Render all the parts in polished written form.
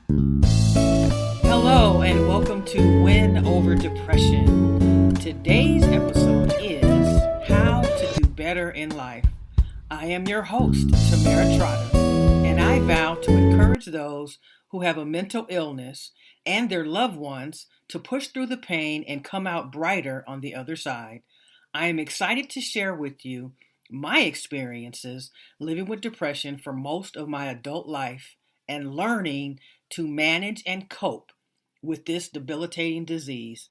Hello, and welcome to Win Over Depression. Today's episode is How to Do Better in Life. I am your host, Tamara Trotter, and I vow to encourage those who have a mental illness and their loved ones to push through the pain and come out brighter on the other side. I am excited to share with you my experiences living with depression for most of my adult life and learning to manage and cope with this debilitating disease.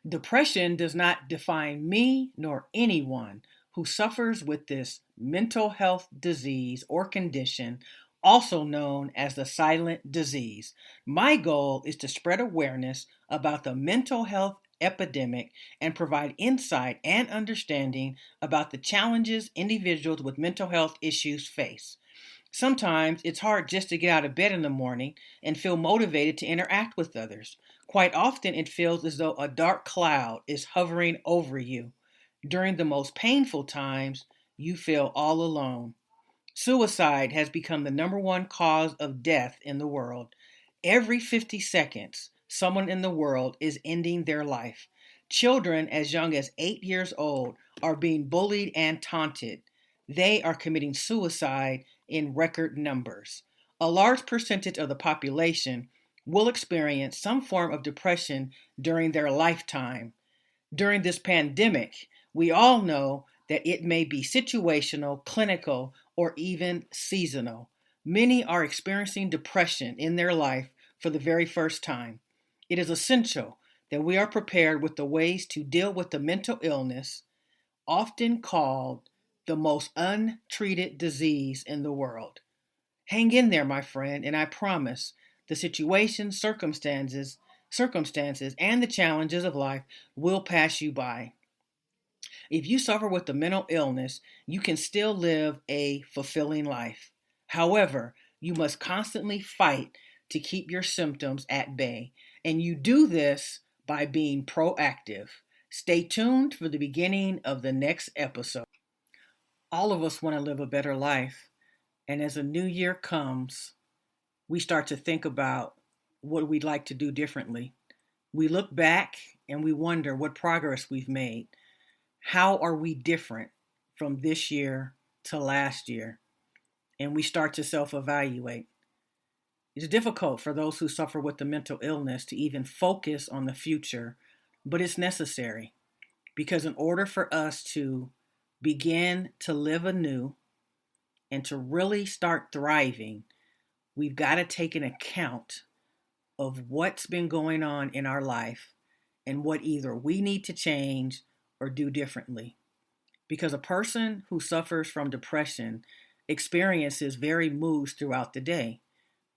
Depression does not define me nor anyone who suffers with this mental health disease or condition, also known as the silent disease. My goal is to spread awareness about the mental health epidemic and provide insight and understanding about the challenges individuals with mental health issues face. Sometimes it's hard just to get out of bed in the morning and feel motivated to interact with others. Quite often, it feels as though a dark cloud is hovering over you. During the most painful times, you feel all alone. Suicide has become the number one cause of death in the world. Every 50 seconds, someone in the world is ending their life. Children as young as 8 years old are being bullied and taunted. They are committing suicide in record numbers. A large percentage of the population will experience some form of depression during their lifetime. During this pandemic, we all know that it may be situational, clinical, or even seasonal. Many are experiencing depression in their life for the very first time. It is essential that we are prepared with the ways to deal with the mental illness, often called the most untreated disease in the world. Hang in there, my friend, and I promise the situations, circumstances, and the challenges of life will pass you by. If you suffer with the mental illness, you can still live a fulfilling life. However, you must constantly fight to keep your symptoms at bay, and you do this by being proactive. Stay tuned for the beginning of the next episode. All of us want to live a better life, and as a new year comes, we start to think about what we'd like to do differently. We look back and we wonder what progress we've made. How are we different from this year to last year? And we start to self-evaluate. It's difficult for those who suffer with the mental illness to even focus on the future, but it's necessary because in order for us to begin to live anew and to really start thriving, we've got to take an account of what's been going on in our life and what either we need to change or do differently. Because a person who suffers from depression experiences varied moods throughout the day.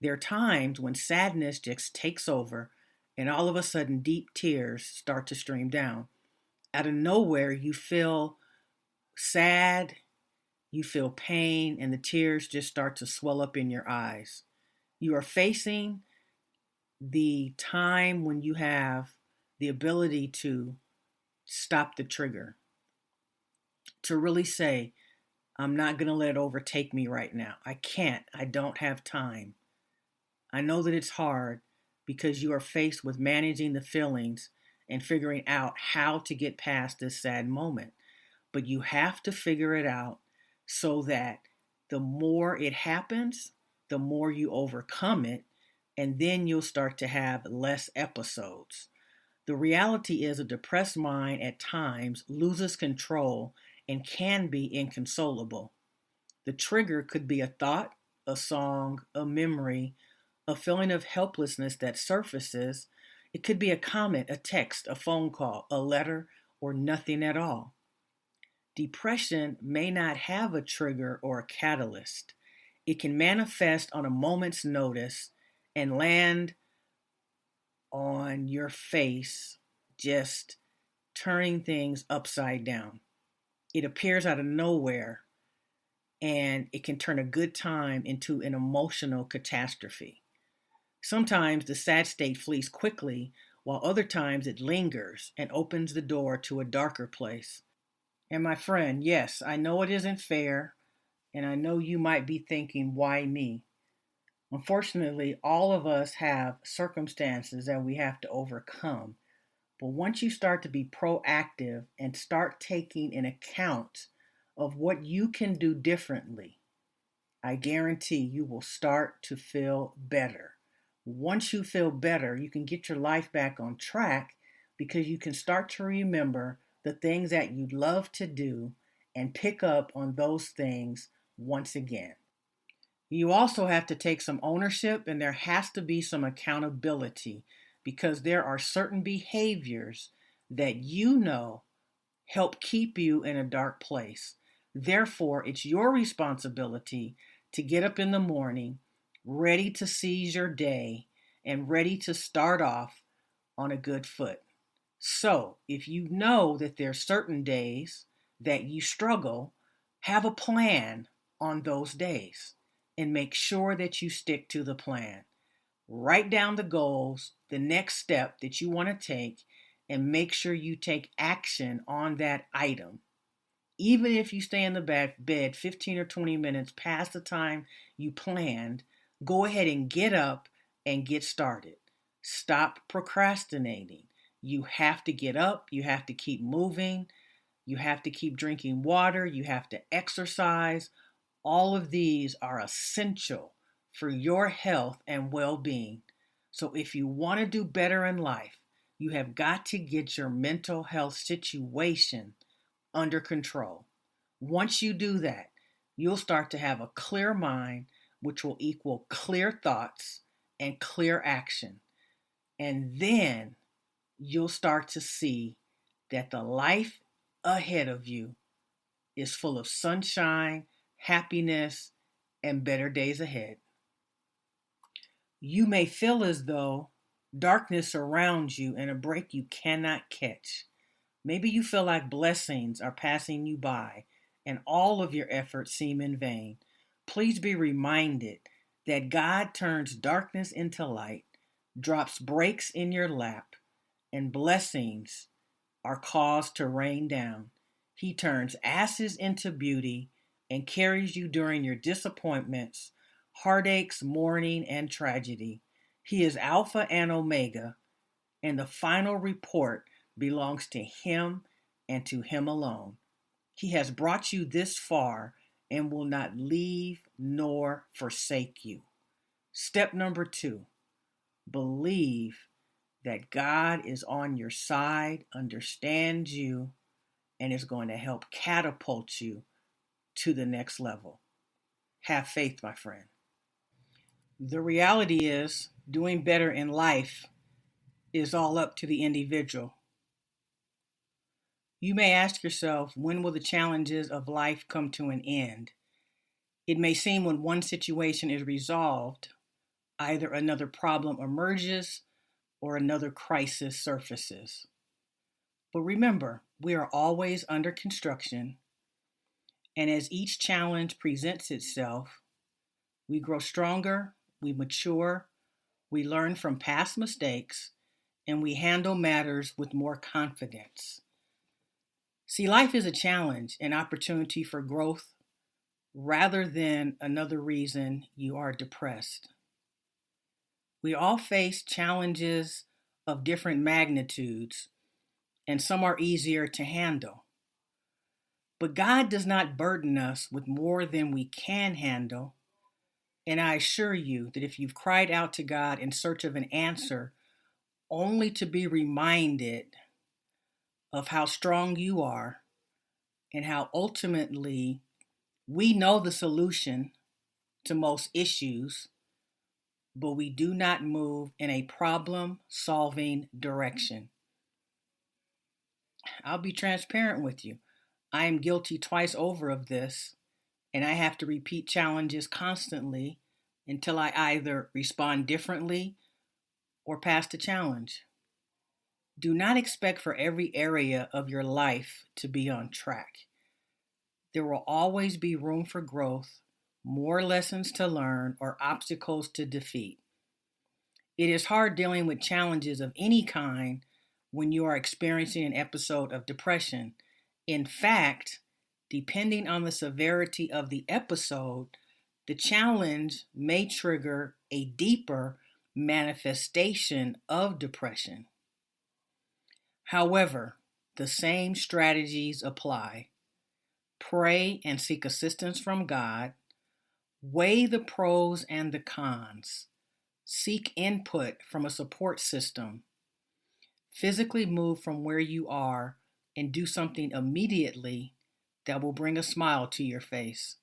There are times when sadness just takes over and all of a sudden deep tears start to stream down. Out of nowhere, you feel sad, you feel pain, and the tears just start to swell up in your eyes. You are facing the time when you have the ability to stop the trigger, to really say, I'm not going to let it overtake me right now. I can't. I don't have time. I know that it's hard because you are faced with managing the feelings and figuring out how to get past this sad moment. But you have to figure it out so that the more it happens, the more you overcome it, and then you'll start to have less episodes. The reality is a depressed mind at times loses control and can be inconsolable. The trigger could be a thought, a song, a memory, a feeling of helplessness that surfaces. It could be a comment, a text, a phone call, a letter, or nothing at all. Depression may not have a trigger or a catalyst. It can manifest on a moment's notice and land on your face, just turning things upside down. It appears out of nowhere and it can turn a good time into an emotional catastrophe. Sometimes the sad state flees quickly, while other times it lingers and opens the door to a darker place. And my friend, yes, I know it isn't fair, and I know you might be thinking, why me? Unfortunately, all of us have circumstances that we have to overcome. But once you start to be proactive and start taking an account of what you can do differently, I guarantee you will start to feel better. Once you feel better, you can get your life back on track because you can start to remember the things that you love to do and pick up on those things once again. You also have to take some ownership and there has to be some accountability because there are certain behaviors that you know help keep you in a dark place. Therefore, it's your responsibility to get up in the morning, ready to seize your day and ready to start off on a good foot. So, if you know that there are certain days that you struggle, have a plan on those days and make sure that you stick to the plan. Write down the goals, the next step that you want to take, and make sure you take action on that item. Even if you stay in the bed 15 or 20 minutes past the time you planned, go ahead and get up and get started. Stop procrastinating. You have to get up, you have to keep moving, you have to keep drinking water, you have to exercise. All of these are essential for your health and well being. So, if you want to do better in life, you have got to get your mental health situation under control. Once you do that, you'll start to have a clear mind, which will equal clear thoughts and clear action. And then you'll start to see that the life ahead of you is full of sunshine, happiness, and better days ahead. You may feel as though darkness surrounds you and a break you cannot catch. Maybe you feel like blessings are passing you by and all of your efforts seem in vain. Please be reminded that God turns darkness into light, drops breaks in your lap, and blessings are caused to rain down. He turns ashes into beauty and carries you during your disappointments, heartaches, mourning, and tragedy. He is Alpha and Omega, and the final report belongs to Him and to Him alone. He has brought you this far and will not leave nor forsake you. Step number 2, believe that God is on your side, understands you, and is going to help catapult you to the next level. Have faith, my friend. The reality is, doing better in life is all up to the individual. You may ask yourself, when will the challenges of life come to an end? It may seem when one situation is resolved, either another problem emerges or another crisis surfaces. But remember, we are always under construction, and as each challenge presents itself, we grow stronger, we mature, we learn from past mistakes, and we handle matters with more confidence. See, life is a challenge, an opportunity for growth, rather than another reason you are depressed. We all face challenges of different magnitudes, and some are easier to handle. But God does not burden us with more than we can handle. And I assure you that if you've cried out to God in search of an answer, only to be reminded of how strong you are and how ultimately we know the solution to most issues, but we do not move in a problem-solving direction. I'll be transparent with you. I am guilty twice over of this, and I have to repeat challenges constantly until I either respond differently or pass the challenge. Do not expect for every area of your life to be on track. There will always be room for growth, more lessons to learn, or obstacles to defeat. It is hard dealing with challenges of any kind when you are experiencing an episode of depression. In fact, depending on the severity of the episode, The challenge may trigger a deeper manifestation of depression. However, the same strategies apply. Pray and seek assistance from God. Weigh the pros and the cons. Seek input from a support system. Physically move from where you are and do something immediately that will bring a smile to your face.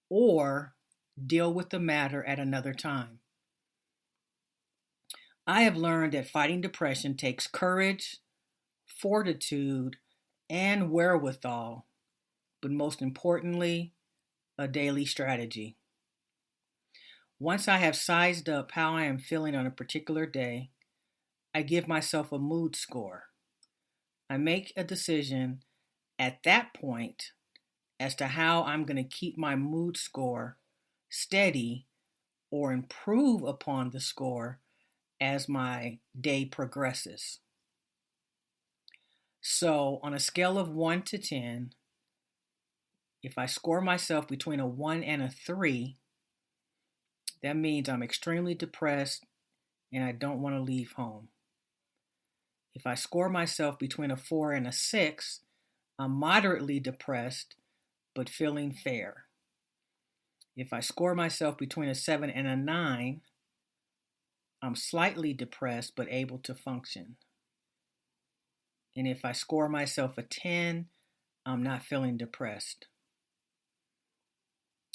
Or deal with the matter at another time. I have learned that fighting depression takes courage, fortitude, and wherewithal, but most importantly, a daily strategy. Once I have sized up how I am feeling on a particular day, I give myself a mood score. I make a decision at that point as to how I'm going to keep my mood score steady or improve upon the score as my day progresses. So, on a scale of 1 to 10, if I score myself between a 1 and a 3, that means I'm extremely depressed and I don't want to leave home. If I score myself between a 4 and a 6, I'm moderately depressed but feeling fair. If I score myself between a 7 and a 9, I'm slightly depressed but able to function. And if I score myself a 10, I'm not feeling depressed.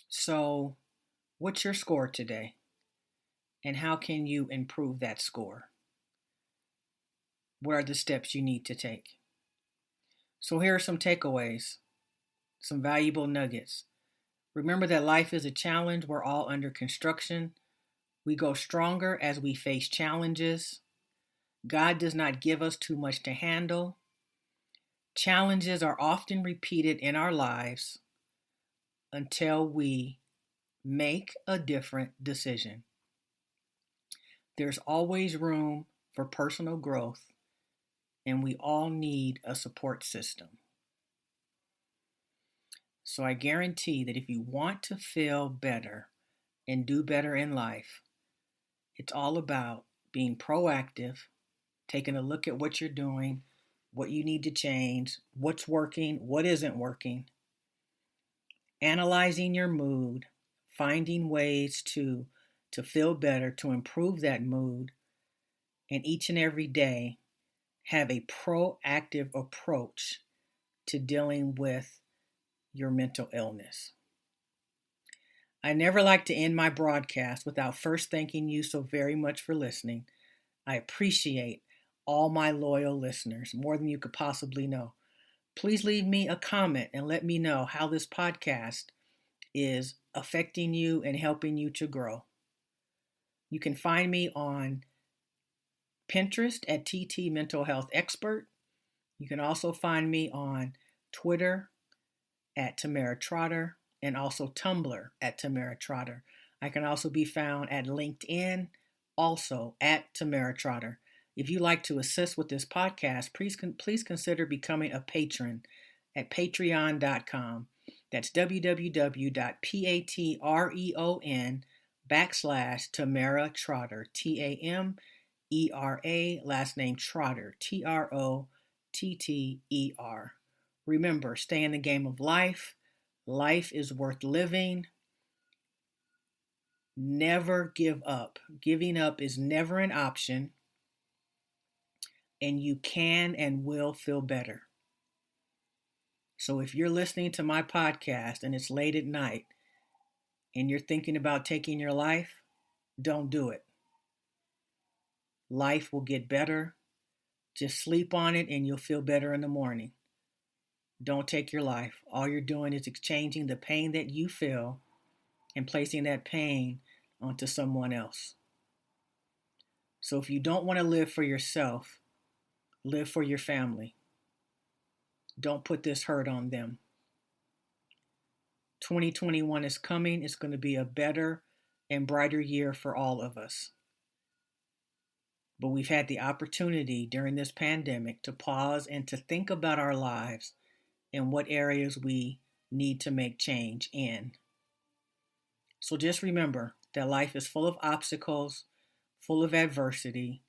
So, what's your score today? And how can you improve that score? What are the steps you need to take? So, here are some takeaways, some valuable nuggets. Remember that life is a challenge. We're all under construction. We go stronger as we face challenges. God does not give us too much to handle. Challenges are often repeated in our lives until we make a different decision. There's always room for personal growth, and we all need a support system. So I guarantee that if you want to feel better and do better in life, it's all about being proactive, taking a look at what you're doing, what you need to change, what's working, what isn't working, analyzing your mood, finding ways to feel better, to improve that mood, and each and every day have a proactive approach to dealing with your mental illness. I never like to end my broadcast without first thanking you so very much for listening. I appreciate all my loyal listeners, more than you could possibly know. Please leave me a comment and let me know how this podcast is affecting you and helping you to grow. You can find me on Pinterest at TT Mental Health Expert. You can also find me on Twitter at Tamara Trotter and also Tumblr at Tamara Trotter. I can also be found at LinkedIn, also at Tamara Trotter. If you'd like to assist with this podcast, please consider becoming a patron at patreon.com. That's www.patreon.com/Tamara Trotter, TAMERA, last name Trotter, TROTTER. Remember, stay in the game of life. Life is worth living. Never give up. Giving up is never an option. And you can and will feel better. So if you're listening to my podcast and it's late at night and you're thinking about taking your life, don't do it. Life will get better. Just sleep on it and you'll feel better in the morning. Don't take your life. All you're doing is exchanging the pain that you feel and placing that pain onto someone else. So if you don't want to live for yourself, live for your family. Don't put this hurt on them. 2021 is coming. It's going to be a better and brighter year for all of us. But we've had the opportunity during this pandemic to pause and to think about our lives and what areas we need to make change in. So just remember that life is full of obstacles, full of adversity,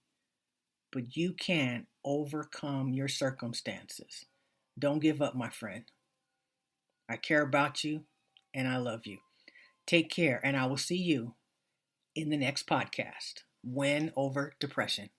but you can overcome your circumstances. Don't give up, my friend. I care about you and I love you. Take care, and I will see you in the next podcast. Win over depression.